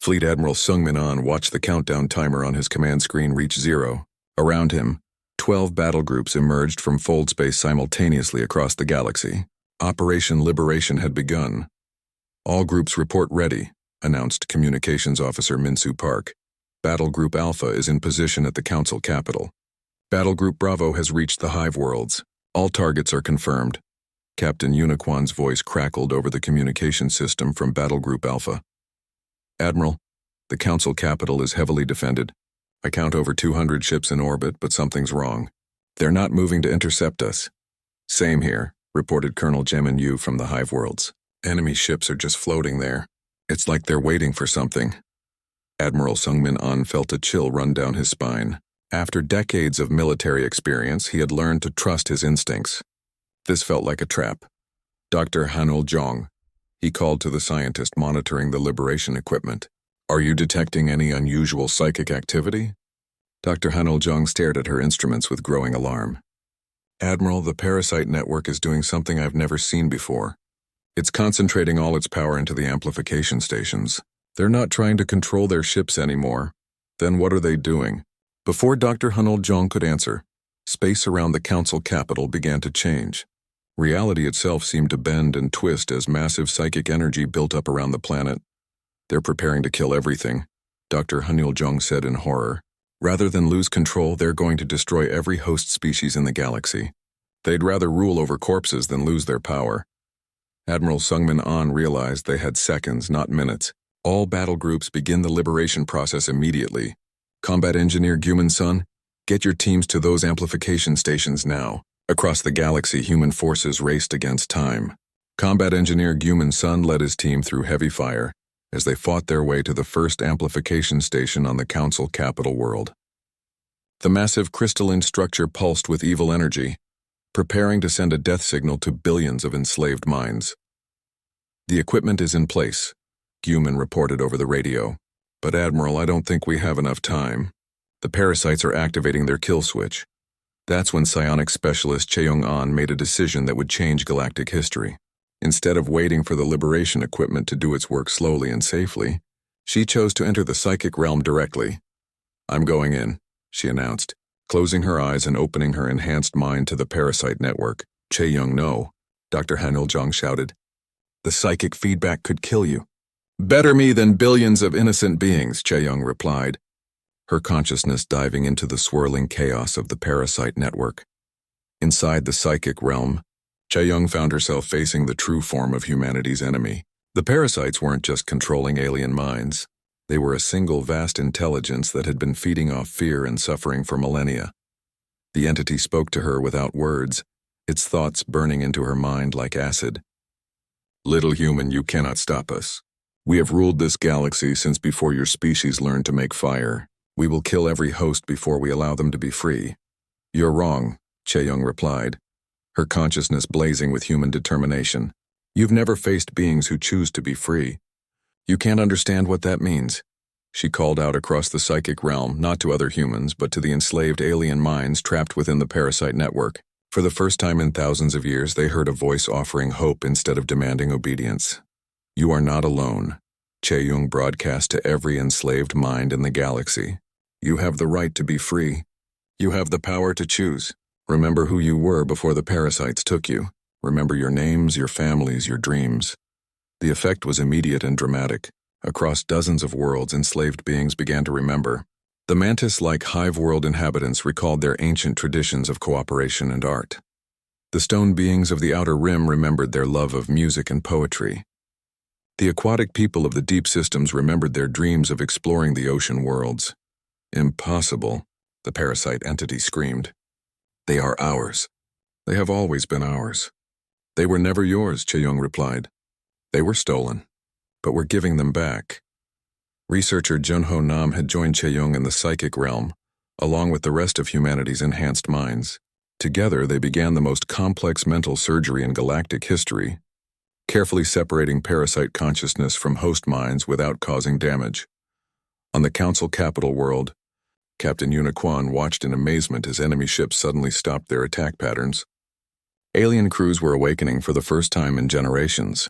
Fleet Admiral Sungmin An watched the countdown timer on his command screen reach 0. Around him, 12 battle groups emerged from fold space simultaneously across the galaxy. Operation Liberation had begun. "All groups report ready," announced Communications Officer Minsu Park. "Battle Group Alpha is in position at the Council capital. Battle Group Bravo has reached the Hive worlds. All targets are confirmed." Captain Uniquan's voice crackled over the communication system from Battle Group Alpha. "Admiral, the Council capital is heavily defended. I count over 200 ships in orbit, but something's wrong. They're not moving to intercept us." "Same here," reported Colonel Jemin Yu from the Hive worlds. "Enemy ships are just floating there. It's like they're waiting for something." Admiral Sungmin An felt a chill run down his spine. After decades of military experience, he had learned to trust his instincts. This felt like a trap. "Dr. Hanul Zhong," he called to the scientist monitoring the liberation equipment. "Are you detecting any unusual psychic activity?" Dr. Hanul Zhong stared at her instruments with growing alarm. "Admiral, the parasite network is doing something I've never seen before. It's concentrating all its power into the amplification stations. They're not trying to control their ships anymore. Then what are they doing?" Before Dr. Hanul Zhong could answer, space around the Council capital began to change. Reality itself seemed to bend and twist as massive psychic energy built up around the planet. "They're preparing to kill everything," Dr. Hanul Zhong said in horror. "Rather than lose control, they're going to destroy every host species in the galaxy. They'd rather rule over corpses than lose their power." Admiral Sungmin An realized they had seconds, not minutes. "All battle groups begin the liberation process immediately. Combat Engineer Guman-sun, get your teams to those amplification stations now." Across the galaxy, human forces raced against time. Combat Engineer Guman-sun led his team through heavy fire as they fought their way to the first amplification station on the Council capital world. The massive crystalline structure pulsed with evil energy, preparing to send a death signal to billions of enslaved minds. "The equipment is in place," Guman reported over the radio. "But Admiral, I don't think we have enough time. The parasites are activating their kill switch." That's when psionics specialist Cheong-an made a decision that would change galactic history. Instead of waiting for the liberation equipment to do its work slowly and safely, she chose to enter the psychic realm directly. "I'm going in," she announced, closing her eyes and opening her enhanced mind to the parasite network. "Che-young, no," Dr. Hanul Zhong shouted. "The psychic feedback could kill you." "Better me than billions of innocent beings," Che-young replied, her consciousness diving into the swirling chaos of the parasite network. Inside the psychic realm, Che-young found herself facing the true form of humanity's enemy. The parasites weren't just controlling alien minds. They were a single vast intelligence that had been feeding off fear and suffering for millennia. The entity spoke to her without words, its thoughts burning into her mind like acid. "Little human, you cannot stop us. We have ruled this galaxy since before your species learned to make fire. We will kill every host before we allow them to be free." "You're wrong," Che-young replied, her consciousness blazing with human determination. "You've never faced beings who choose to be free. You can't understand what that means." She called out across the psychic realm, not to other humans, but to the enslaved alien minds trapped within the parasite network. For the first time in thousands of years, they heard a voice offering hope instead of demanding obedience. "You are not alone," Che-young broadcast to every enslaved mind in the galaxy. "You have the right to be free. You have the power to choose. Remember who you were before the parasites took you. Remember your names, your families, your dreams." The effect was immediate and dramatic. Across dozens of worlds, enslaved beings began to remember. The mantis-like hive world inhabitants recalled their ancient traditions of cooperation and art. The stone beings of the outer rim remembered their love of music and poetry. The aquatic people of the deep systems remembered their dreams of exploring the ocean worlds. "Impossible," the parasite entity screamed. "They are ours. They have always been ours." "They were never yours," Che-young replied. "They were stolen, but we're giving them back." Researcher Junho Nam had joined Che-young in the psychic realm, along with the rest of humanity's enhanced minds. Together, they began the most complex mental surgery in galactic history, carefully separating parasite consciousness from host minds without causing damage. On the Council capital world, Captain Uniquan watched in amazement as enemy ships suddenly stopped their attack patterns. Alien crews were awakening for the first time in generations,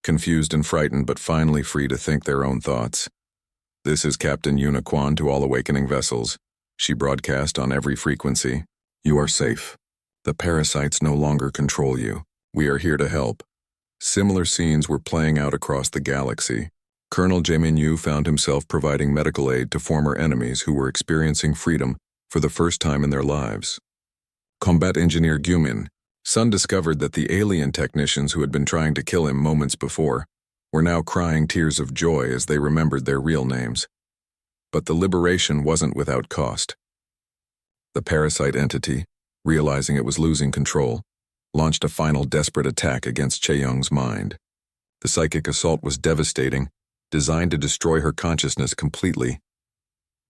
confused and frightened but finally free to think their own thoughts. This is Captain Uniquan to all awakening vessels. She broadcast on every frequency. You are safe. The parasites no longer control you. We are here to help. Similar scenes were playing out across the galaxy. Colonel Jaemin Yu found himself providing medical aid to former enemies who were experiencing freedom for the first time in their lives. Combat Engineer Gumin Sun discovered that the alien technicians who had been trying to kill him moments before were now crying tears of joy as they remembered their real names. But the liberation wasn't without cost. The parasite entity, realizing it was losing control, launched a final desperate attack against Chae-Young's mind. The psychic assault was devastating, designed to destroy her consciousness completely.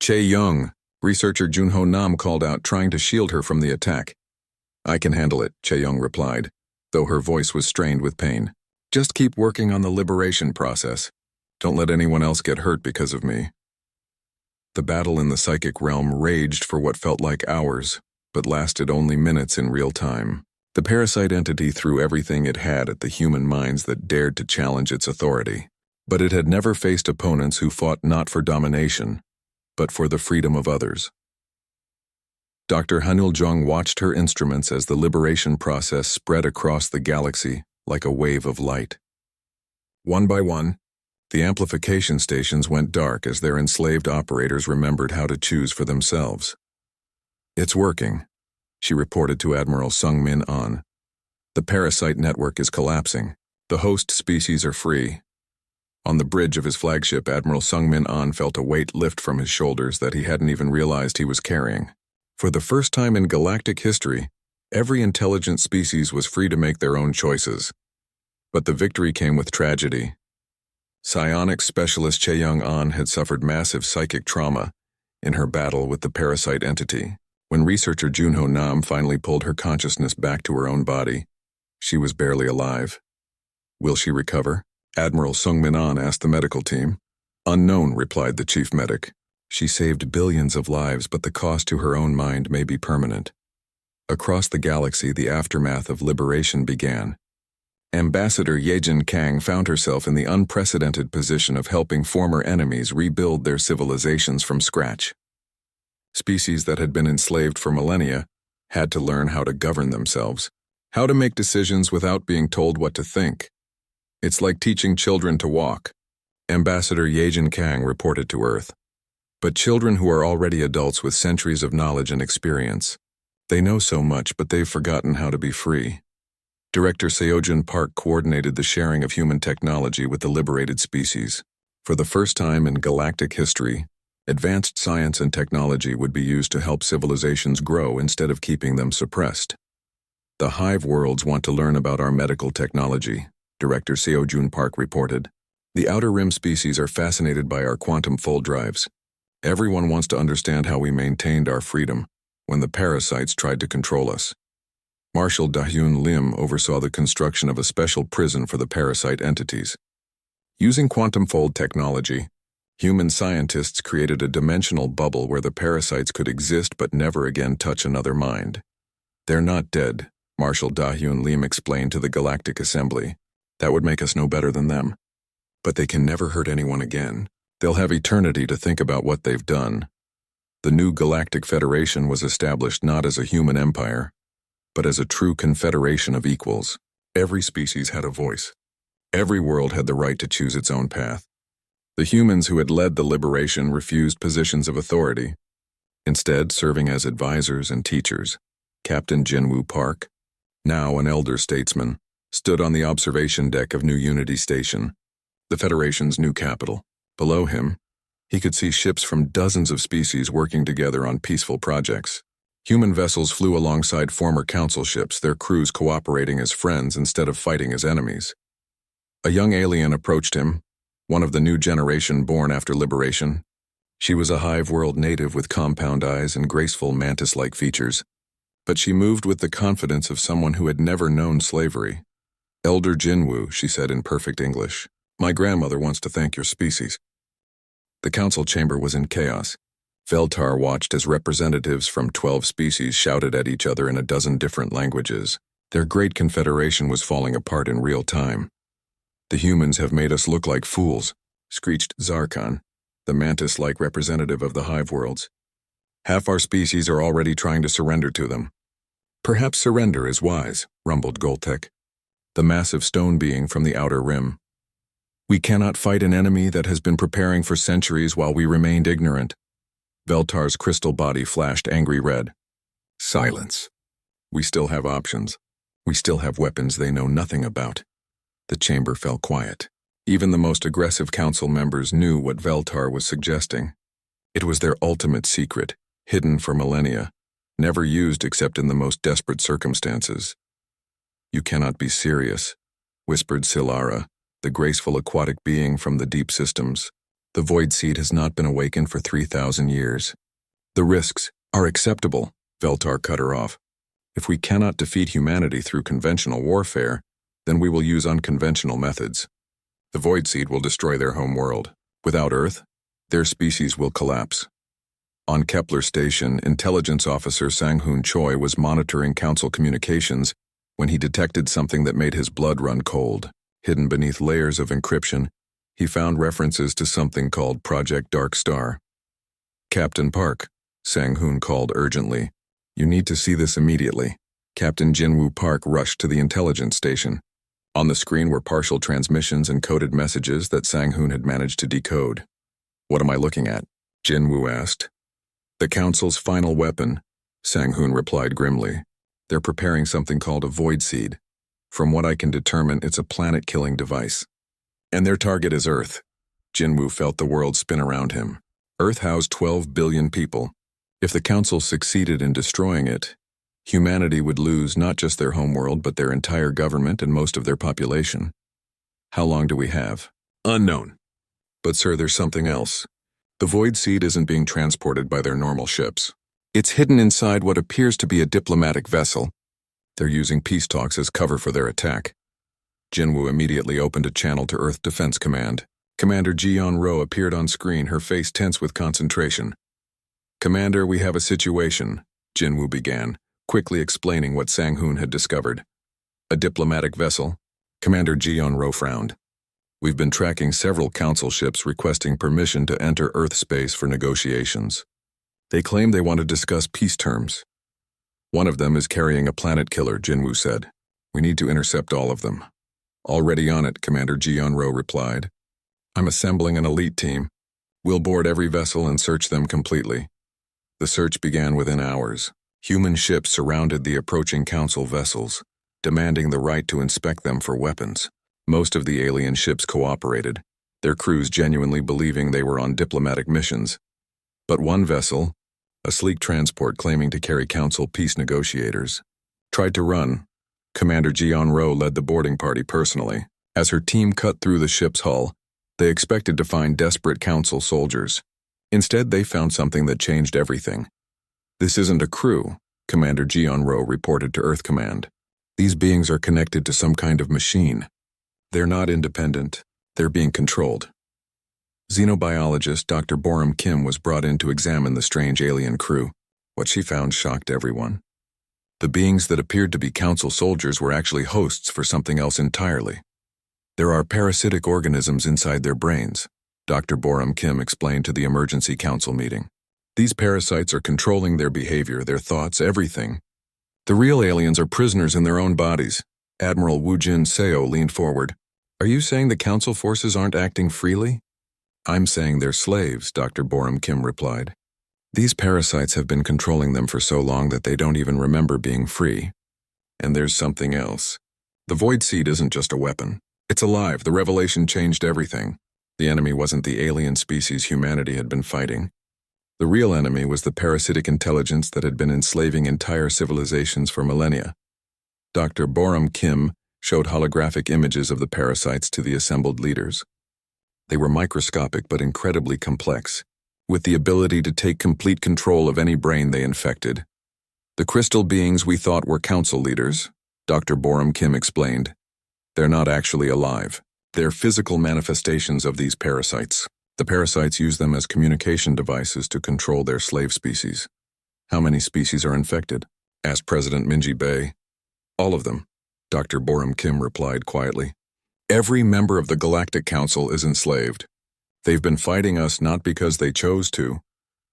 Chae-Young, researcher Junho Nam called out, trying to shield her from the attack. I can handle it, Chae-Young replied, though her voice was strained with pain. Just keep working on the liberation process. Don't let anyone else get hurt because of me. The battle in the psychic realm raged for what felt like hours, but lasted only minutes in real time. The parasite entity threw everything it had at the human minds that dared to challenge its authority. But it had never faced opponents who fought not for domination, but for the freedom of others. Dr. Hanul-jung watched her instruments as the liberation process spread across the galaxy like a wave of light. One by one, the amplification stations went dark as their enslaved operators remembered how to choose for themselves. It's working, she reported to Admiral Sung-min An. The parasite network is collapsing. The host species are free. On the bridge of his flagship, Admiral Sung-min An felt a weight lift from his shoulders that he hadn't even realized he was carrying. For the first time in galactic history, every intelligent species was free to make their own choices. But the victory came with tragedy. Psionics specialist Chae-Young An had suffered massive psychic trauma in her battle with the parasite entity. When researcher Junho Nam finally pulled her consciousness back to her own body, she was barely alive. Will she recover? Admiral Sung-min An asked the medical team. Unknown, replied the chief medic. She saved billions of lives, but the cost to her own mind may be permanent. Across the galaxy, the aftermath of liberation began. Ambassador Yejin Kang found herself in the unprecedented position of helping former enemies rebuild their civilizations from scratch. Species that had been enslaved for millennia had to learn how to govern themselves, how to make decisions without being told what to think. It's like teaching children to walk, Ambassador Yejin Kang reported to Earth. But children who are already adults with centuries of knowledge and experience. They know so much, but they've forgotten how to be free. Director Seojun Park coordinated the sharing of human technology with the liberated species. For the first time in galactic history, advanced science and technology would be used to help civilizations grow instead of keeping them suppressed. The hive worlds want to learn about our medical technology, Director Seojun Park reported. The Outer Rim species are fascinated by our quantum fold drives. Everyone wants to understand how we maintained our freedom when the parasites tried to control us. Marshal Da-Hyun Lim oversaw the construction of a special prison for the parasite entities. Using quantum fold technology, human scientists created a dimensional bubble where the parasites could exist but never again touch another mind. They're not dead, Marshal Da-Hyun Lim explained to the Galactic Assembly. That would make us no better than them. But they can never hurt anyone again. They'll have eternity to think about what they've done. The new Galactic Federation was established not as a human empire, but as a true confederation of equals. Every species had a voice. Every world had the right to choose its own path. The humans who had led the liberation refused positions of authority, instead serving as advisors and teachers. Captain Jinwoo Park, now an elder statesman, stood on the observation deck of New Unity Station, the Federation's new capital. Below him, he could see ships from dozens of species working together on peaceful projects. Human vessels flew alongside former council ships, their crews cooperating as friends instead of fighting as enemies. A young alien approached him, one of the new generation born after liberation. She was a hive world native with compound eyes and graceful mantis-like features, but she moved with the confidence of someone who had never known slavery. Elder Jinwoo, she said in perfect English. My grandmother wants to thank your species. The council chamber was in chaos. Veltar watched as representatives from 12 species shouted at each other in a dozen different languages. Their great confederation was falling apart in real time. The humans have made us look like fools, screeched Zarkon. the mantis-like representative of the hive worlds. Half our species are already trying to surrender to them. Perhaps surrender is wise, rumbled Goltek, the massive stone being from the outer rim. We cannot fight an enemy that has been preparing for centuries while we remained ignorant. Veltar's crystal body flashed angry red. Silence. We still have options. We still have weapons they know nothing about. The chamber fell quiet. Even the most aggressive council members knew what Veltar was suggesting. It was their ultimate secret, hidden for millennia, never used except in the most desperate circumstances. You cannot be serious, whispered Silara, the graceful aquatic being from the deep systems. The void seed has not been awakened for 3,000 years. The risks are acceptable, Veltar cut her off. If we cannot defeat humanity through conventional warfare, then we will use unconventional methods. The void seed will destroy their home world. Without Earth, their species will collapse. On Kepler Station, Intelligence Officer Sang-Hoon Choi was monitoring Council communications when he detected something that made his blood run cold. Hidden beneath layers of encryption, he found references to something called Project Dark Star. Captain Park, Sang-Hoon called urgently. You need to see this immediately. Captain Jinwoo Park rushed to the intelligence station. On the screen were partial transmissions and coded messages that Sang-Hoon had managed to decode. What am I looking at? Jinwoo asked. The Council's final weapon, Sang-Hoon replied grimly. They're preparing something called a void seed. From what I can determine, it's a planet-killing device. And their target is Earth. Jinwoo felt the world spin around him. Earth housed 12 billion people. If the Council succeeded in destroying it, humanity would lose not just their homeworld but their entire government and most of their population. How long do we have? Unknown. But sir, there's something else. The void seed isn't being transported by their normal ships. It's hidden inside what appears to be a diplomatic vessel. They're using peace talks as cover for their attack. Jinwoo immediately opened a channel to Earth Defense Command. Commander Ji-On-Ro appeared on screen, her face tense with concentration. Commander, we have a situation, Jinwoo began, quickly explaining what Sang-Hoon had discovered. A diplomatic vessel? Commander Ji-On-Ro frowned. We've been tracking several Council ships requesting permission to enter Earth space for negotiations. They claim they want to discuss peace terms. One of them is carrying a planet killer, Jinwoo said. We need to intercept all of them. Already on it, Commander Ji-On-Ro replied. I'm assembling an elite team. We'll board every vessel and search them completely. The search began within hours. Human ships surrounded the approaching Council vessels, demanding the right to inspect them for weapons. Most of the alien ships cooperated, their crews genuinely believing they were on diplomatic missions. But one vessel, a sleek transport claiming to carry Council peace negotiators, tried to run. Commander Ji-On-Ro led the boarding party personally. As her team cut through the ship's hull, they expected to find desperate Council soldiers. Instead, they found something that changed everything. This isn't a crew, Commander Ji-On-Ro reported to Earth Command. These beings are connected to some kind of machine. They're not independent. They're being controlled. Xenobiologist Dr. Boram Kim was brought in to examine the strange alien crew. What she found shocked everyone. The beings that appeared to be Council soldiers were actually hosts for something else entirely. There are parasitic organisms inside their brains, Dr. Boram Kim explained to the Emergency Council meeting. These parasites are controlling their behavior, their thoughts, everything. The real aliens are prisoners in their own bodies. Admiral Woo-Jin Seo leaned forward. Are you saying the Council forces aren't acting freely? I'm saying they're slaves, Dr. Boram Kim replied. These parasites have been controlling them for so long that they don't even remember being free. And there's something else. The void seed isn't just a weapon. It's alive. The revelation changed everything. The enemy wasn't the alien species humanity had been fighting. The real enemy was the parasitic intelligence that had been enslaving entire civilizations for millennia. Dr. Boram Kim showed holographic images of the parasites to the assembled leaders. They were microscopic but incredibly complex, with the ability to take complete control of any brain they infected. The crystal beings we thought were Council leaders, Dr. Boram Kim explained. They're not actually alive. They're physical manifestations of these parasites. The parasites use them as communication devices to control their slave species. How many species are infected? Asked President Minji Bei. All of them, Dr. Boram Kim replied quietly. Every member of the Galactic Council is enslaved. They've been fighting us not because they chose to,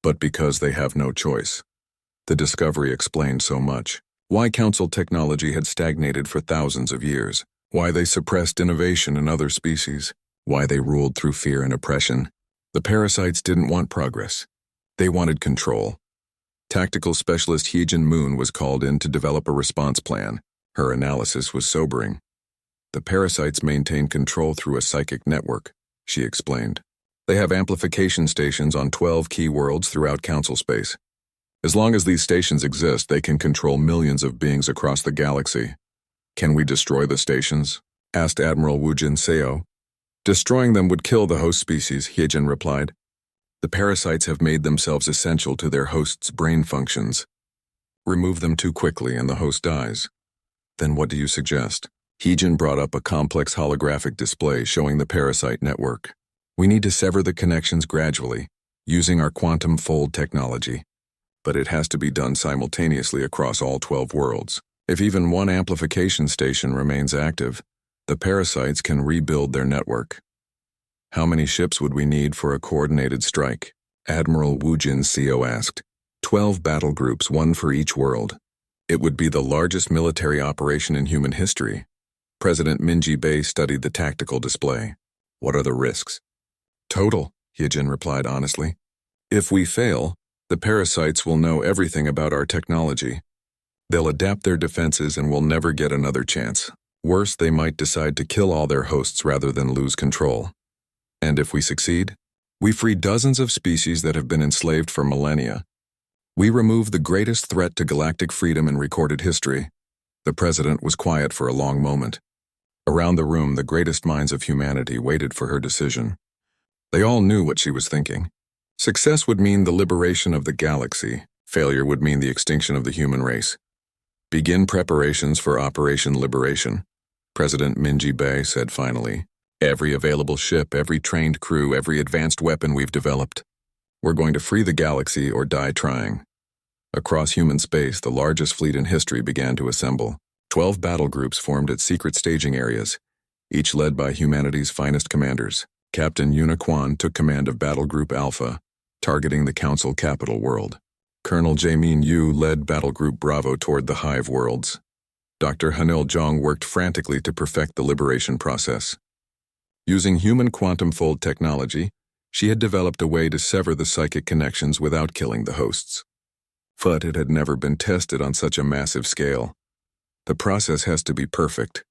but because they have no choice. The discovery explained so much. Why Council technology had stagnated for thousands of years. Why they suppressed innovation in other species. Why they ruled through fear and oppression. The parasites didn't want progress. They wanted control. Tactical Specialist Heejin Moon was called in to develop a response plan. Her analysis was sobering. The parasites maintain control through a psychic network, she explained. They have amplification stations on 12 key worlds throughout Council space. As long as these stations exist, they can control millions of beings across the galaxy. Can we destroy the stations? Asked Admiral Woojin Seo. Destroying them would kill the host species, Heejin replied. The parasites have made themselves essential to their host's brain functions. Remove them too quickly and the host dies. Then what do you suggest? Heejin brought up a complex holographic display showing the parasite network. We need to sever the connections gradually, using our quantum fold technology. But it has to be done simultaneously across all 12 worlds. If even one amplification station remains active, the parasites can rebuild their network. How many ships would we need for a coordinated strike? Admiral Woojin Seo asked. 12 battle groups, one for each world. It would be the largest military operation in human history. President Minji Bei studied the tactical display. What are the risks? Total, Heejin replied honestly. If we fail, the parasites will know everything about our technology. They'll adapt their defenses and will never get another chance. Worse, they might decide to kill all their hosts rather than lose control. And if we succeed, we free dozens of species that have been enslaved for millennia. We remove the greatest threat to galactic freedom in recorded history. The president was quiet for a long moment. Around the room, the greatest minds of humanity waited for her decision. They all knew what she was thinking. Success would mean the liberation of the galaxy. Failure would mean the extinction of the human race. Begin preparations for Operation Liberation, President Minji Bei said finally. Every available ship, every trained crew, every advanced weapon we've developed. We're going to free the galaxy or die trying. Across human space, the largest fleet in history began to assemble. 12 battle groups formed at secret staging areas, each led by humanity's finest commanders. Captain Yuna Kwan took command of Battle Group Alpha, targeting the Council capital world. Colonel Jae-min Yu led Battle Group Bravo toward the Hive worlds. Dr. Hanil Jong worked frantically to perfect the liberation process. Using human quantum fold technology, she had developed a way to sever the psychic connections without killing the hosts. But it had never been tested on such a massive scale. The process has to be perfect,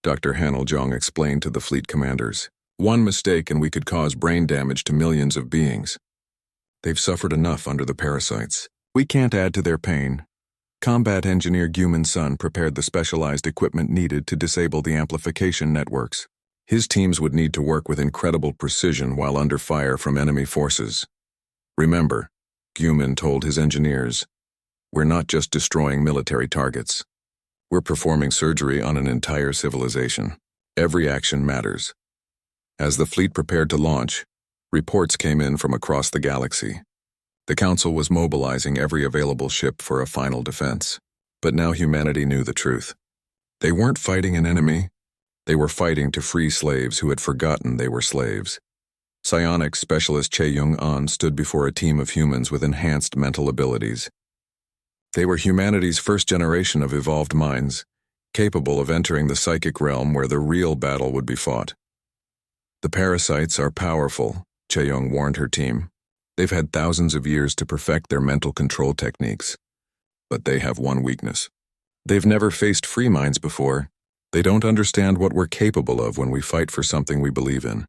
Dr. Hanil Jong explained to the fleet commanders. One mistake and we could cause brain damage to millions of beings. They've suffered enough under the parasites. We can't add to their pain. Combat engineer Guman Sun prepared the specialized equipment needed to disable the amplification networks. His teams would need to work with incredible precision while under fire from enemy forces. Remember, Guman told his engineers, we're not just destroying military targets. We're performing surgery on an entire civilization. Every action matters. As the fleet prepared to launch, reports came in from across the galaxy. The Council was mobilizing every available ship for a final defense. But now humanity knew the truth. They weren't fighting an enemy. They were fighting to free slaves who had forgotten they were slaves. Psionics specialist Chae Young-an stood before a team of humans with enhanced mental abilities. They were humanity's first generation of evolved minds, capable of entering the psychic realm where the real battle would be fought. The parasites are powerful, Chae Young warned her team. They've had thousands of years to perfect their mental control techniques. But they have one weakness. They've never faced free minds before. They don't understand what we're capable of when we fight for something we believe in.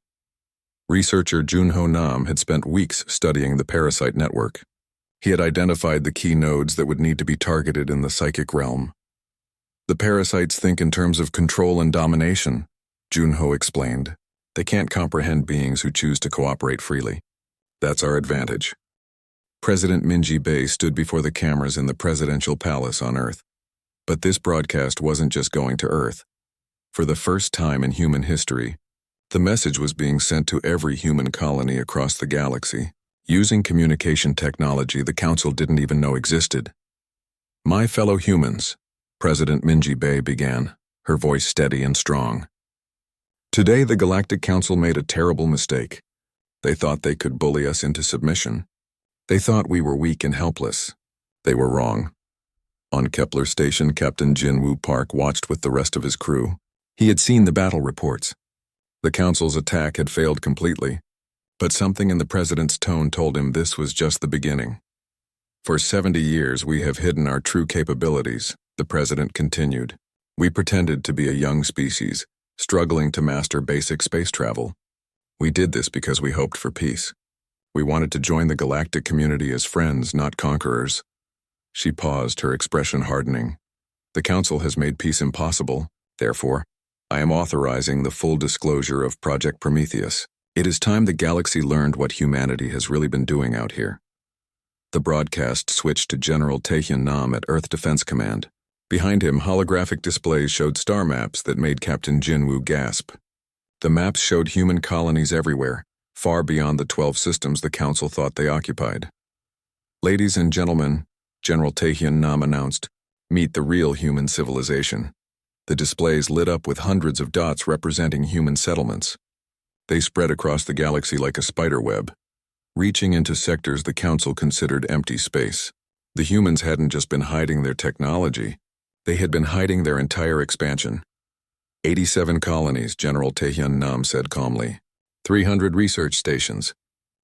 Researcher Junho Nam had spent weeks studying the parasite network. He had identified the key nodes that would need to be targeted in the psychic realm. The parasites think in terms of control and domination, Junho explained. They can't comprehend beings who choose to cooperate freely. That's our advantage. President Minji Bei stood before the cameras in the presidential palace on Earth. But this broadcast wasn't just going to Earth. For the first time in human history, the message was being sent to every human colony across the galaxy, using communication technology the Council didn't even know existed. My fellow humans, President Minji Bei began, her voice steady and strong. Today the Galactic Council made a terrible mistake. They thought they could bully us into submission. They thought we were weak and helpless. They were wrong. On Kepler Station, Captain Jinwoo Park watched with the rest of his crew. He had seen the battle reports. The Council's attack had failed completely, but something in the President's tone told him this was just the beginning. For 70 years we have hidden our true capabilities, the President continued. We pretended to be a young species, struggling to master basic space travel. We did this because we hoped for peace. We wanted to join the galactic community as friends, not conquerors. She paused, her expression hardening. The Council has made peace impossible. Therefore, I am authorizing the full disclosure of Project Prometheus. It is time the galaxy learned what humanity has really been doing out here. The broadcast switched to General Taehyun Nam at Earth Defense Command. Behind him, holographic displays showed star maps that made Captain Jinwoo gasp. The maps showed human colonies everywhere, far beyond the 12 systems the Council thought they occupied. Ladies and gentlemen, General Taehyun Nam announced, meet the real human civilization. The displays lit up with hundreds of dots representing human settlements. They spread across the galaxy like a spider web, reaching into sectors the Council considered empty space. The humans hadn't just been hiding their technology, they had been hiding their entire expansion. 87 colonies, General Taehyun Nam said calmly. 300 research stations.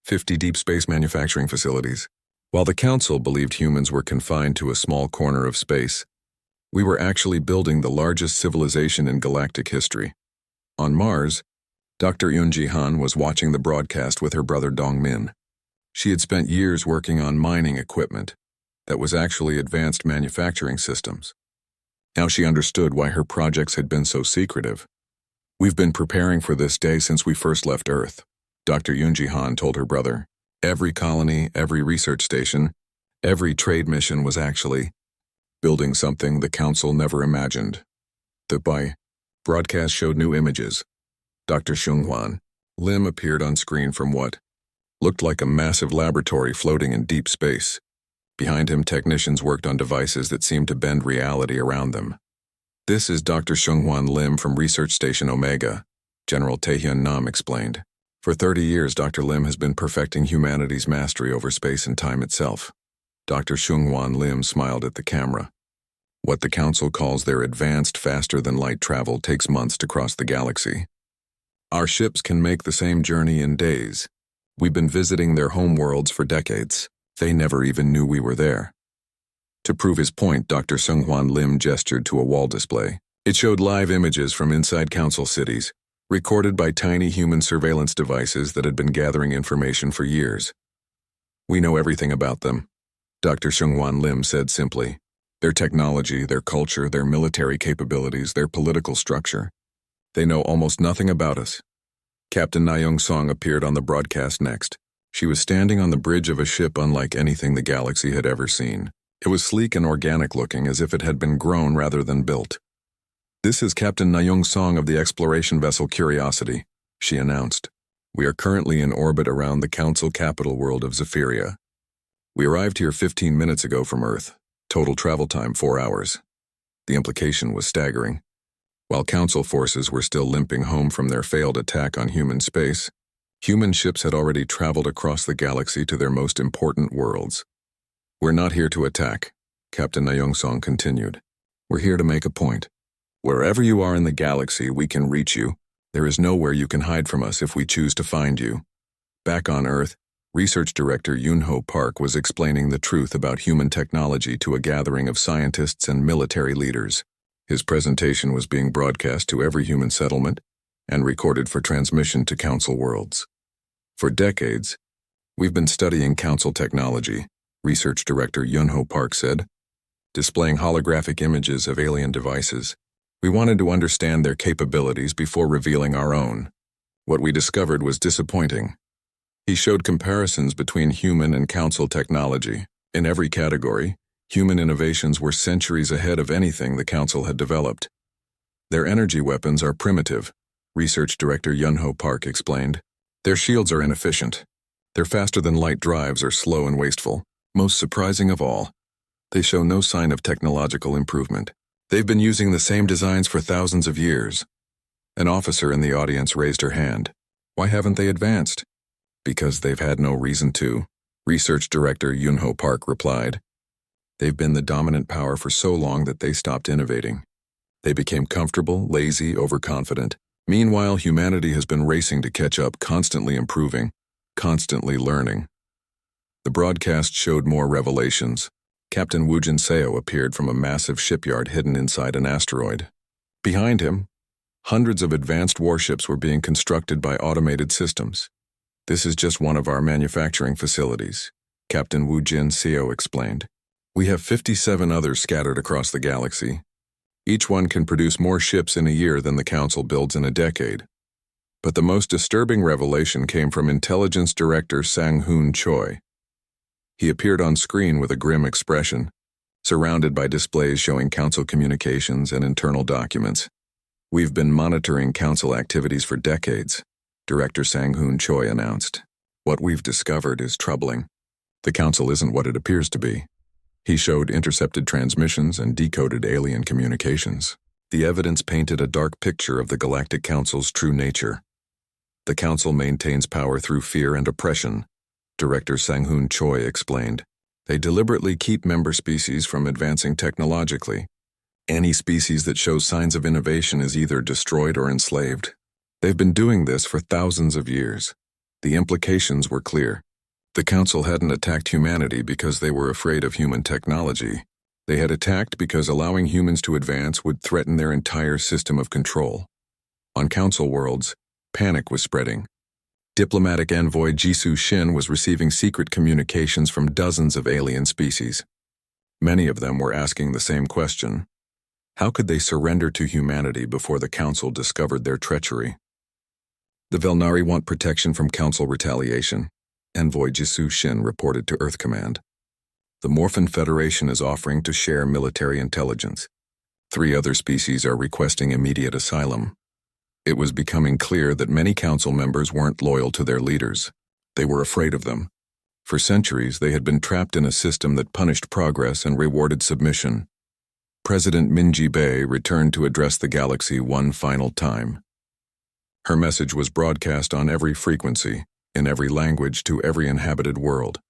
50 deep space manufacturing facilities. While the Council believed humans were confined to a small corner of space, we were actually building the largest civilization in galactic history. On Mars, Dr. Yoon Han was watching the broadcast with her brother Dong Min. She had spent years working on mining equipment that was actually advanced manufacturing systems. Now she understood why her projects had been so secretive. We've been preparing for this day since we first left Earth, Dr. Yoon Han told her brother. Every colony, every research station, every trade mission was actually building something the Council never imagined. The broadcast showed new images. Dr. Seung-hwan Lim appeared on screen from what looked like a massive laboratory floating in deep space. Behind him, technicians worked on devices that seemed to bend reality around them. This is Dr. Seung-hwan Lim from Research Station Omega, General Taehyun Nam explained. For 30 years, Dr. Lim has been perfecting humanity's mastery over space and time itself. Dr. Seung-hwan Lim smiled at the camera. What the Council calls their advanced, faster-than-light travel takes months to cross the galaxy. Our ships can make the same journey in days. We've been visiting their homeworlds for decades. They never even knew we were there. To prove his point, Dr. Seung-hwan Lim gestured to a wall display. It showed live images from inside Council cities, recorded by tiny human surveillance devices that had been gathering information for years. We know everything about them, Dr. Seung-hwan Lim said simply. Their technology, their culture, their military capabilities, their political structure. They know almost nothing about us. Captain Na Song appeared on the broadcast next. She was standing on the bridge of a ship unlike anything the galaxy had ever seen. It was sleek and organic looking, as if it had been grown rather than built. This is Captain Na Song of the exploration vessel Curiosity, she announced. We are currently in orbit around the Council capital world of Zephyria. We arrived here 15 minutes ago from Earth. Total travel time 4 hours. The implication was staggering. While Council forces were still limping home from their failed attack on human space, human ships had already traveled across the galaxy to their most important worlds. We're not here to attack, Captain Na Song continued. We're here to make a point. Wherever you are in the galaxy, we can reach you. There is nowhere you can hide from us if we choose to find you. Back on Earth, Research Director Yoon-ho Park was explaining the truth about human technology to a gathering of scientists and military leaders. His presentation was being broadcast to every human settlement and recorded for transmission to Council worlds. For decades, we've been studying Council technology, Research Director Yoon-ho Park said, displaying holographic images of alien devices. We wanted to understand their capabilities before revealing our own. What we discovered was disappointing. He showed comparisons between human and Council technology. In every category, human innovations were centuries ahead of anything the Council had developed. Their energy weapons are primitive, Research Director Yoon-ho Park explained. Their shields are inefficient. Their faster-than-light drives are slow and wasteful. Most surprising of all, they show no sign of technological improvement. They've been using the same designs for thousands of years. An officer in the audience raised her hand. Why haven't they advanced? Because they've had no reason to, Research Director Yunho Park replied. They've been the dominant power for so long that they stopped innovating. They became comfortable, lazy, overconfident. Meanwhile, humanity has been racing to catch up, constantly improving, constantly learning. The broadcast showed more revelations. Captain Wujin Seo appeared from a massive shipyard hidden inside an asteroid. Behind him, hundreds of advanced warships were being constructed by automated systems. This is just one of our manufacturing facilities, Captain Wujin Seo explained. We have 57 others scattered across the galaxy. Each one can produce more ships in a year than the Council builds in a decade. But the most disturbing revelation came from Intelligence Director Sang-hoon Choi. He appeared on screen with a grim expression, surrounded by displays showing Council communications and internal documents. We've been monitoring Council activities for decades, Director Sang-hoon Choi announced. What we've discovered is troubling. The Council isn't what it appears to be. He showed intercepted transmissions and decoded alien communications. The evidence painted a dark picture of the Galactic Council's true nature. The Council maintains power through fear and oppression, Director Sang-hoon Choi explained. They deliberately keep member species from advancing technologically. Any species that shows signs of innovation is either destroyed or enslaved. They've been doing this for thousands of years. The implications were clear. The Council hadn't attacked humanity because they were afraid of human technology. They had attacked because allowing humans to advance would threaten their entire system of control. On Council worlds, panic was spreading. Diplomatic envoy Jisoo Shin was receiving secret communications from dozens of alien species. Many of them were asking the same question. How could they surrender to humanity before the Council discovered their treachery? The Velnari want protection from Council retaliation, Envoy Jisoo Shin reported to Earth Command. The Morphin Federation is offering to share military intelligence. 3 other species are requesting immediate asylum. It was becoming clear that many Council members weren't loyal to their leaders. They were afraid of them. For centuries, they had been trapped in a system that punished progress and rewarded submission. President Minji Bei returned to address the galaxy one final time. Her message was broadcast on every frequency, in every language to every inhabited world.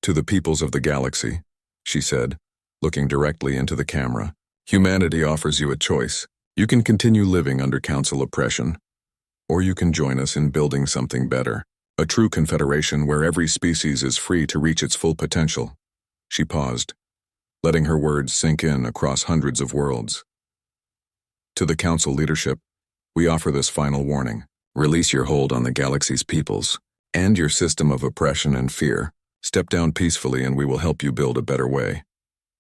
To the peoples of the galaxy, she said, looking directly into the camera, humanity offers you a choice. You can continue living under Council oppression, or you can join us in building something better, a true confederation where every species is free to reach its full potential. She paused, letting her words sink in across hundreds of worlds. To the Council leadership, we offer this final warning. Release your hold on the galaxy's peoples. End your system of oppression and fear. Step down peacefully and we will help you build a better way.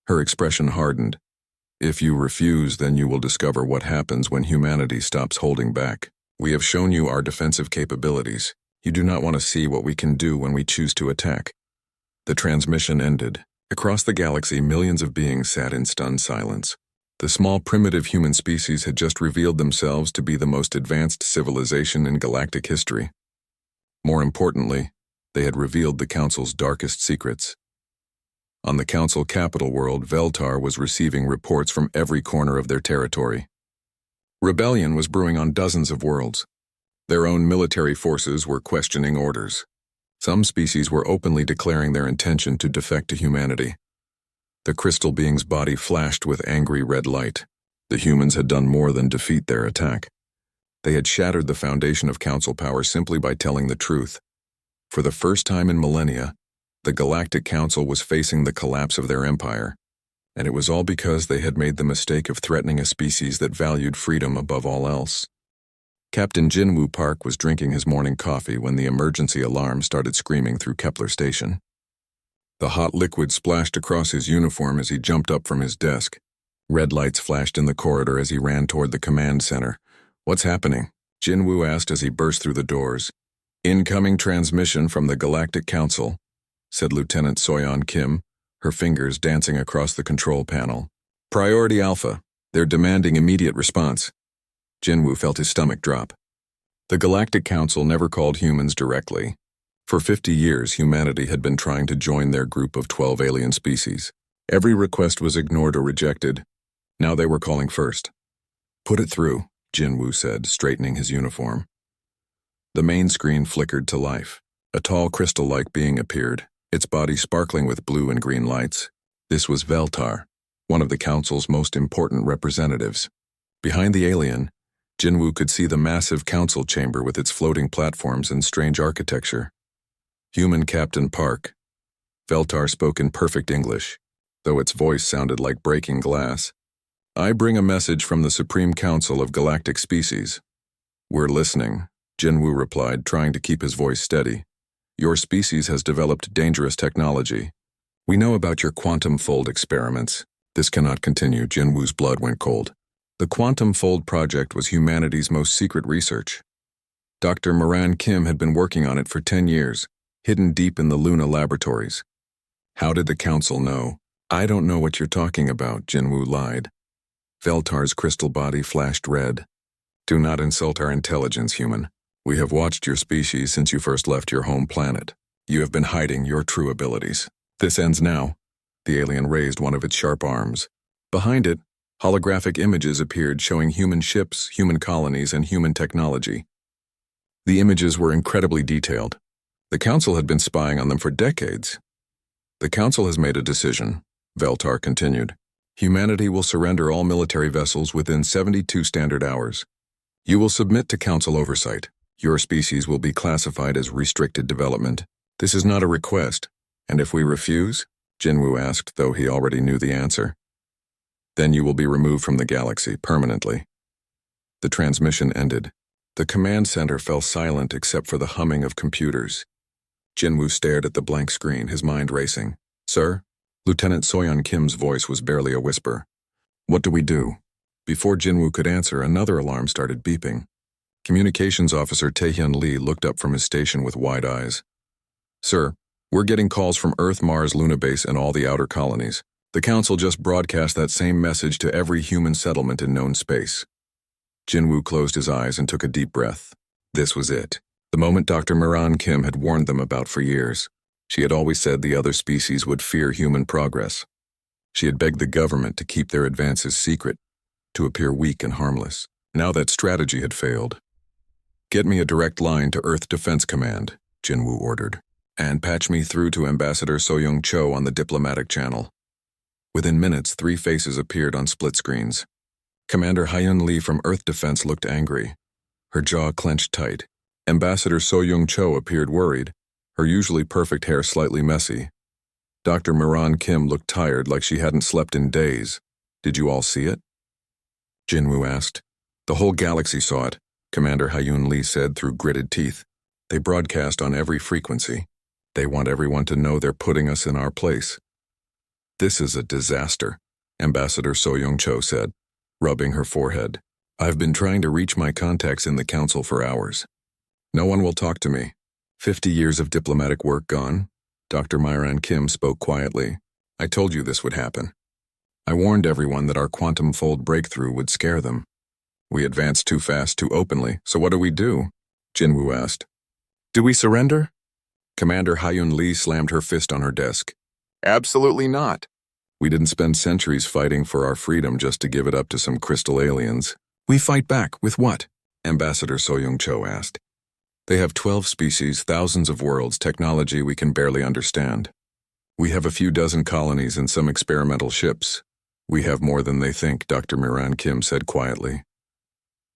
Her expression hardened. If you refuse, then you will discover what happens when humanity stops holding back. We have shown you our defensive capabilities. You do not want to see what we can do when we choose to attack. The transmission ended. Across the galaxy, millions of beings sat in stunned silence. The small primitive human species had just revealed themselves to be the most advanced civilization in galactic history. More importantly, they had revealed the Council's darkest secrets. On the Council capital world, Veltar was receiving reports from every corner of their territory. Rebellion was brewing on dozens of worlds. Their own military forces were questioning orders. Some species were openly declaring their intention to defect to humanity. The crystal being's body flashed with angry red light. The humans had done more than defeat their attack. They had shattered the foundation of Council power simply by telling the truth. For the first time in millennia, the Galactic Council was facing the collapse of their empire, and it was all because they had made the mistake of threatening a species that valued freedom above all else. Captain Jinwoo Park was drinking his morning coffee when the emergency alarm started screaming through Kepler Station. The hot liquid splashed across his uniform as he jumped up from his desk. Red lights flashed in the corridor as he ran toward the command center. "What's happening?" Jinwoo asked as he burst through the doors. "Incoming transmission from the Galactic Council," said Lieutenant Soyeon Kim, her fingers dancing across the control panel. "Priority Alpha. They're demanding immediate response." Jinwoo felt his stomach drop. The Galactic Council never called humans directly. For 50 years, humanity had been trying to join their group of 12 alien species. Every request was ignored or rejected. Now they were calling first. "Put it through," Jinwoo said, straightening his uniform. The main screen flickered to life. A tall crystal-like being appeared, its body sparkling with blue and green lights. This was Veltar, one of the Council's most important representatives. Behind the alien, Jinwoo could see the massive council chamber with its floating platforms and strange architecture. Human Captain Park. Veltar spoke in perfect English, though its voice sounded like breaking glass. I bring a message from the Supreme Council of Galactic Species. We're listening, Jinwoo replied, trying to keep his voice steady. Your species has developed dangerous technology. We know about your quantum fold experiments. This cannot continue. Jinwoo's blood went cold. The Quantum Fold Project was humanity's most secret research. Dr. Moran Kim had been working on it for 10 years, hidden deep in the Luna laboratories. How did the Council know? I don't know what you're talking about, Jinwoo lied. Veltar's crystal body flashed red. Do not insult our intelligence, human. We have watched your species since you first left your home planet. You have been hiding your true abilities. This ends now. The alien raised one of its sharp arms. Behind it, holographic images appeared showing human ships, human colonies, and human technology. The images were incredibly detailed. The Council had been spying on them for decades. The Council has made a decision, Veltar continued. Humanity will surrender all military vessels within 72 standard hours. You will submit to Council oversight. Your species will be classified as restricted development. This is not a request. And if we refuse? Jinwoo asked, though he already knew the answer. Then you will be removed from the galaxy permanently. The transmission ended. The command center fell silent except for the humming of computers. Jinwoo stared at the blank screen, his mind racing. Sir? Lieutenant Soyeon Kim's voice was barely a whisper. What do we do? Before Jinwoo could answer, another alarm started beeping. Communications Officer Taehyun Lee looked up from his station with wide eyes. Sir, we're getting calls from Earth, Mars, Luna Base, and all the outer colonies. The Council just broadcast that same message to every human settlement in known space. Jinwoo closed his eyes and took a deep breath. This was it. The moment Dr. Moran Kim had warned them about for years. She had always said the other species would fear human progress. She had begged the government to keep their advances secret, to appear weak and harmless. Now that strategy had failed. Get me a direct line to Earth Defense Command, Jinwoo ordered, and patch me through to Ambassador So-Young Cho on the diplomatic channel. Within minutes, 3 faces appeared on split screens. Commander Hyun Lee from Earth Defense looked angry. Her jaw clenched tight. Ambassador So-Young Cho appeared worried, her usually perfect hair slightly messy. Dr. Moran Kim looked tired, like she hadn't slept in days. Did you all see it? Jinwoo asked. The whole galaxy saw it, Commander Hyun Lee said through gritted teeth. They broadcast on every frequency. They want everyone to know they're putting us in our place. This is a disaster, Ambassador So-Young Cho said, rubbing her forehead. I've been trying to reach my contacts in the Council for hours. No one will talk to me. 50 years of diplomatic work gone? Dr. Moran Kim spoke quietly. I told you this would happen. I warned everyone that our quantum fold breakthrough would scare them. We advanced too fast, too openly, so what do? Jinwoo asked. Do we surrender? Commander Hyun Lee slammed her fist on her desk. Absolutely not. We didn't spend centuries fighting for our freedom just to give it up to some crystal aliens. We fight back with what? Ambassador So-Young Cho asked. They have 12 species, thousands of worlds, technology we can barely understand. We have a few dozen colonies and some experimental ships. We have more than they think, Dr. Moran Kim said quietly.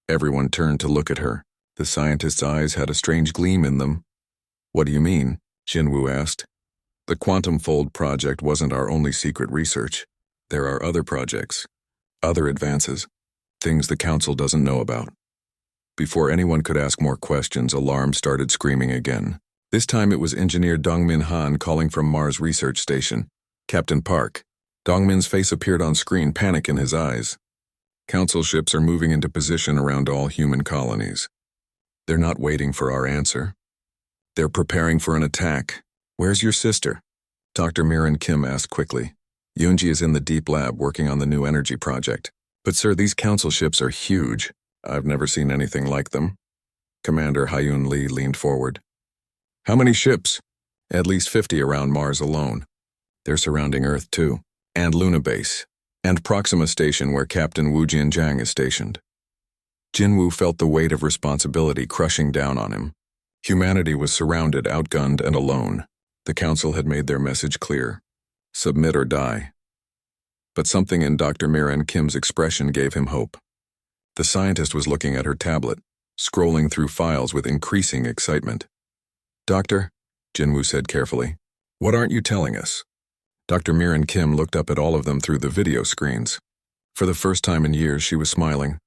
Everyone turned to look at her. The scientist's eyes had a strange gleam in them. What do you mean? Jinwoo asked. The Quantum Fold project wasn't our only secret research. There are other projects, other advances, things the Council doesn't know about. Before anyone could ask more questions, alarms started screaming again. This time it was Engineer Dongmin Han calling from Mars Research Station. Captain Park. Dongmin's face appeared on screen, panic in his eyes. Council ships are moving into position around all human colonies. They're not waiting for our answer. They're preparing for an attack. Where's your sister? Dr. Moran Kim asked quickly. Yoonji is in the deep lab working on the new energy project. But sir, these council ships are huge. I've never seen anything like them. Commander Hyun Lee leaned forward. How many ships? At least 50 around Mars alone. They're surrounding Earth too. And Luna Base. And Proxima Station where Captain Wu Jianjiang is stationed. Jinwoo felt the weight of responsibility crushing down on him. Humanity was surrounded, outgunned, and alone. The Council had made their message clear. Submit or die. But something in Dr. Miran Kim's expression gave him hope. The scientist was looking at her tablet, scrolling through files with increasing excitement. "Doctor," Jinwoo said carefully, "what aren't you telling us?" Dr. Miran Kim looked up at all of them through the video screens. For the first time in years, she was smiling.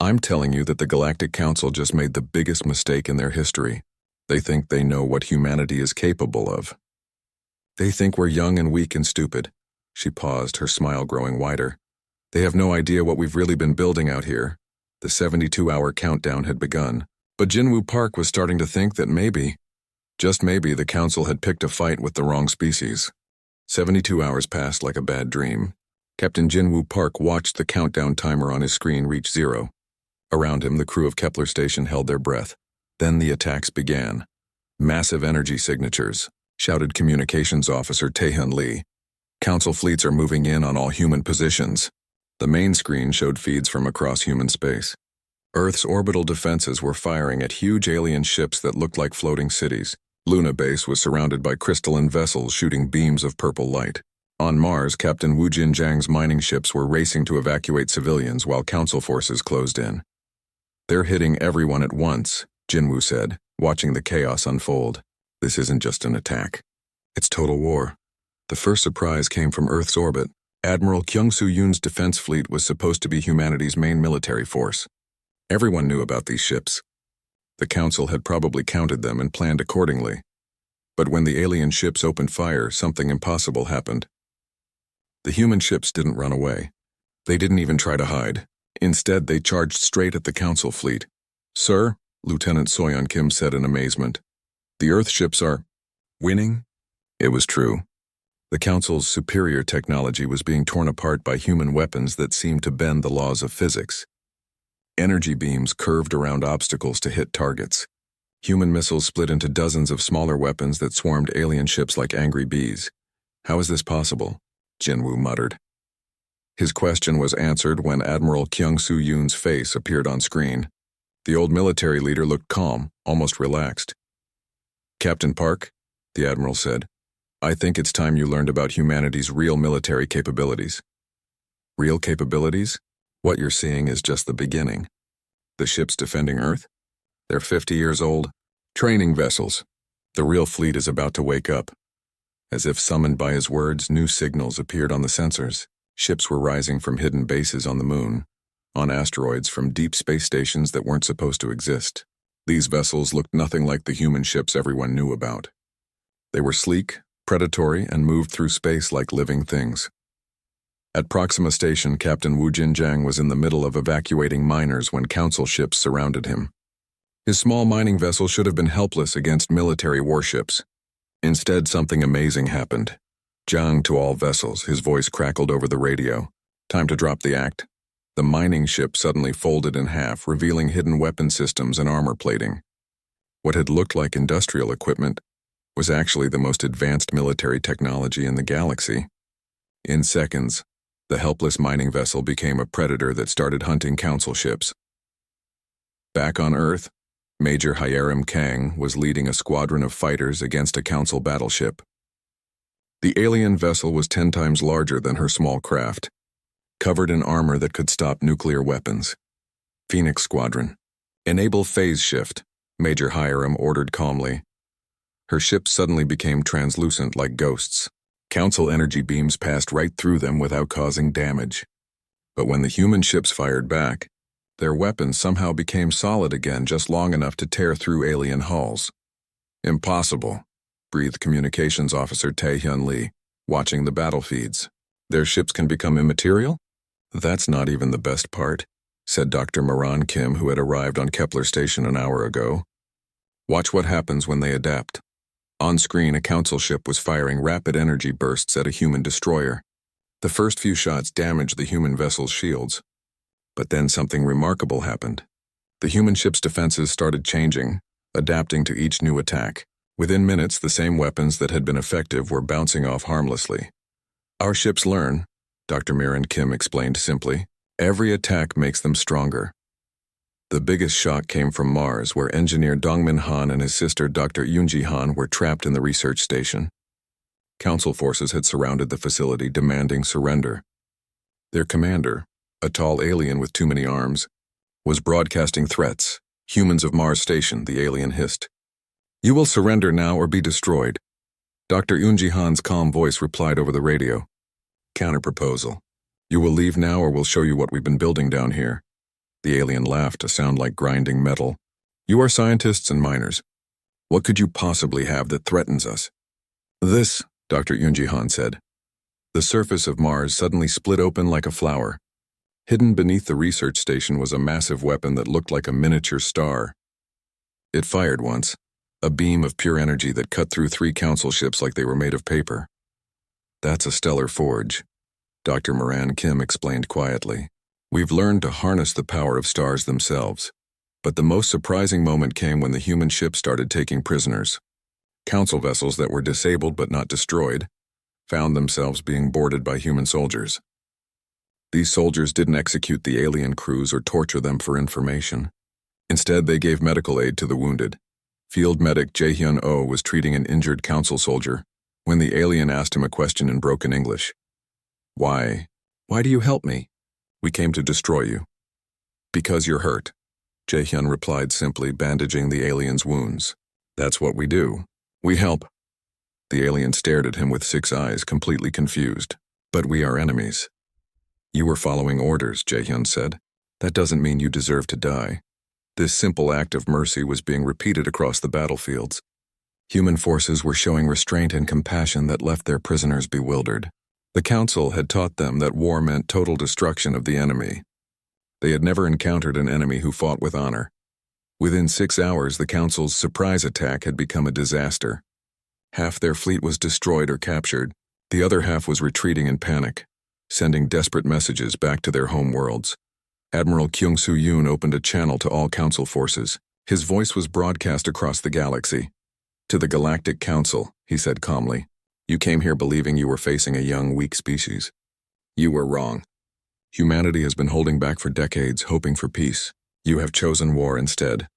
"I'm telling you that the Galactic Council just made the biggest mistake in their history. They think they know what humanity is capable of. They think we're young and weak and stupid." She paused, her smile growing wider. "They have no idea what we've really been building out here." The 72-hour countdown had begun, but Jinwoo Park was starting to think that maybe, just maybe, the Council had picked a fight with the wrong species. 72 hours passed like a bad dream. Captain Jinwoo Park watched the countdown timer on his screen reach 0. Around him, the crew of Kepler Station held their breath. Then the attacks began. "Massive energy signatures," shouted Communications Officer Taehyun Lee. "Council fleets are moving in on all human positions." The main screen showed feeds from across human space. Earth's orbital defenses were firing at huge alien ships that looked like floating cities. Luna Base was surrounded by crystalline vessels shooting beams of purple light. On Mars, Captain Wu Jinjiang's mining ships were racing to evacuate civilians while Council forces closed in. "They're hitting everyone at once," Jinwoo said, watching the chaos unfold. "This isn't just an attack. It's total war." The first surprise came from Earth's orbit. Admiral Kyung Soo-yoon's defense fleet was supposed to be humanity's main military force. Everyone knew about these ships. The Council had probably counted them and planned accordingly. But when the alien ships opened fire, something impossible happened. The human ships didn't run away. They didn't even try to hide. Instead, they charged straight at the Council fleet. "Sir," Lieutenant Soyeon Kim said in amazement, "the Earth ships are winning?" It was true. The Council's superior technology was being torn apart by human weapons that seemed to bend the laws of physics. Energy beams curved around obstacles to hit targets. Human missiles split into dozens of smaller weapons that swarmed alien ships like angry bees. "How is this possible?" Jinwoo muttered. His question was answered when Admiral Kyung Soo-yoon's face appeared on screen. The old military leader looked calm, almost relaxed. "Captain Park," the Admiral said, "I think it's time you learned about humanity's real military capabilities." "Real capabilities? What you're seeing is just the beginning. The ships defending Earth? They're 50 years old. Training vessels. The real fleet is about to wake up." As if summoned by his words, new signals appeared on the sensors. Ships were rising from hidden bases on the moon, on asteroids, from deep space stations that weren't supposed to exist. These vessels looked nothing like the human ships everyone knew about. They were sleek, predatory, and moved through space like living things. At Proxima Station, Captain Wu Jinjiang was in the middle of evacuating miners when Council ships surrounded him. His small mining vessel should have been helpless against military warships. Instead, something amazing happened. "Jiang to all vessels," his voice crackled over the radio. "Time to drop the act." The mining ship suddenly folded in half, revealing hidden weapon systems and armor plating. What had looked like industrial equipment was actually the most advanced military technology in the galaxy. In seconds, the helpless mining vessel became a predator that started hunting Council ships. Back on Earth, Major Hyerim Kang was leading a squadron of fighters against a Council battleship. The alien vessel was 10 times larger than her small craft, covered in armor that could stop nuclear weapons. "Phoenix Squadron, enable phase shift," Major Hyerim ordered calmly. Her ship suddenly became translucent like ghosts. Council energy beams passed right through them without causing damage. But when the human ships fired back, their weapons somehow became solid again, just long enough to tear through alien hulls. "Impossible," breathed Communications Officer Taehyun Lee, watching the battle feeds. "Their ships can become immaterial?" "That's not even the best part," said Dr. Miran Kim, who had arrived on Kepler Station an hour ago. "Watch what happens when they adapt." On screen, a Council ship was firing rapid energy bursts at a human destroyer. The first few shots damaged the human vessel's shields. But then something remarkable happened. The human ship's defenses started changing, adapting to each new attack. Within minutes, the same weapons that had been effective were bouncing off harmlessly. "Our ships learn," Dr. Miran Kim explained simply. "Every attack makes them stronger." The biggest shock came from Mars, where engineer Dongmin Han and his sister Dr. Yoonji Han were trapped in the research station. Council forces had surrounded the facility, demanding surrender. Their commander, a tall alien with too many arms, was broadcasting threats. "Humans of Mars Station," the alien hissed. "You will surrender now or be destroyed." Dr. Yoonji Han's calm voice replied over the radio. "Counterproposal. You will leave now or we'll show you what we've been building down here." The alien laughed, a sound like grinding metal. "You are scientists and miners. What could you possibly have that threatens us?" "This," Dr. Yoonji Han said. The surface of Mars suddenly split open like a flower. Hidden beneath the research station was a massive weapon that looked like a miniature star. It fired once, a beam of pure energy that cut through 3 council ships like they were made of paper. "That's a stellar forge," Dr. Moran Kim explained quietly. "We've learned to harness the power of stars themselves. But the most surprising moment came when the human ship started taking prisoners. Council vessels that were disabled but not destroyed found themselves being boarded by human soldiers. These soldiers didn't execute the alien crews or torture them for information. Instead, they gave medical aid to the wounded. Field medic Jae-hyun Oh was treating an injured council soldier when the alien asked him a question in broken English. Why do you help me?" "We came to destroy you." "Because you're hurt," Jae-hyun replied simply, bandaging the alien's wounds. "That's what we do. We help." The alien stared at him with 6 eyes, completely confused. "But we are enemies." "You were following orders," Jae-hyun said. "That doesn't mean you deserve to die." This simple act of mercy was being repeated across the battlefields. Human forces were showing restraint and compassion that left their prisoners bewildered. The Council had taught them that war meant total destruction of the enemy. They had never encountered an enemy who fought with honor. Within 6 hours, the Council's surprise attack had become a disaster. Half their fleet was destroyed or captured. The other half was retreating in panic, sending desperate messages back to their home worlds. Admiral Kyung-Soo Yoon opened a channel to all Council forces. His voice was broadcast across the galaxy. "To the Galactic Council," he said calmly. "You came here believing you were facing a young, weak species. You were wrong. Humanity has been holding back for decades, hoping for peace. You have chosen war instead."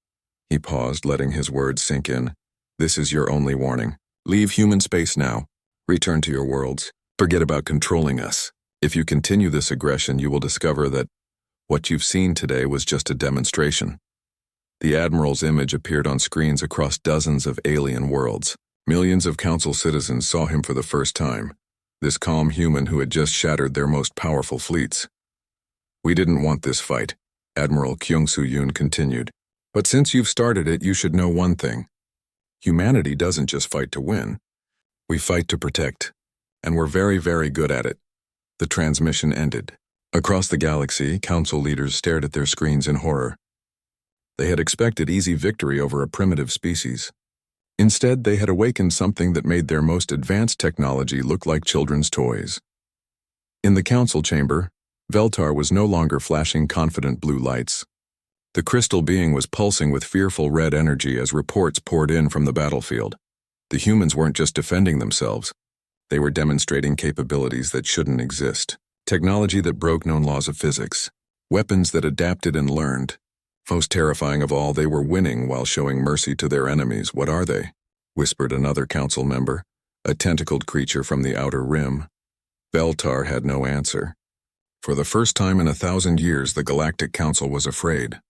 He paused, letting his words sink in. "This is your only warning. Leave human space now. Return to your worlds. Forget about controlling us. If you continue this aggression, you will discover that what you've seen today was just a demonstration." The Admiral's image appeared on screens across dozens of alien worlds. Millions of Council citizens saw him for the first time, this calm human who had just shattered their most powerful fleets. "We didn't want this fight," Admiral Kyung-Soo Yoon continued. "But since you've started it, you should know one thing. Humanity doesn't just fight to win. We fight to protect. And we're very, very good at it." The transmission ended. Across the galaxy, Council leaders stared at their screens in horror. They had expected easy victory over a primitive species. Instead, they had awakened something that made their most advanced technology look like children's toys. In the Council chamber, Veltar was no longer flashing confident blue lights. The crystal being was pulsing with fearful red energy as reports poured in from the battlefield. The humans weren't just defending themselves. They were demonstrating capabilities that shouldn't exist. Technology that broke known laws of physics. Weapons that adapted and learned. Most terrifying of all, they were winning while showing mercy to their enemies. "What are they?" whispered another Council member, a tentacled creature from the outer rim. Veltar had no answer. For the first time in 1,000 years, the Galactic Council was afraid.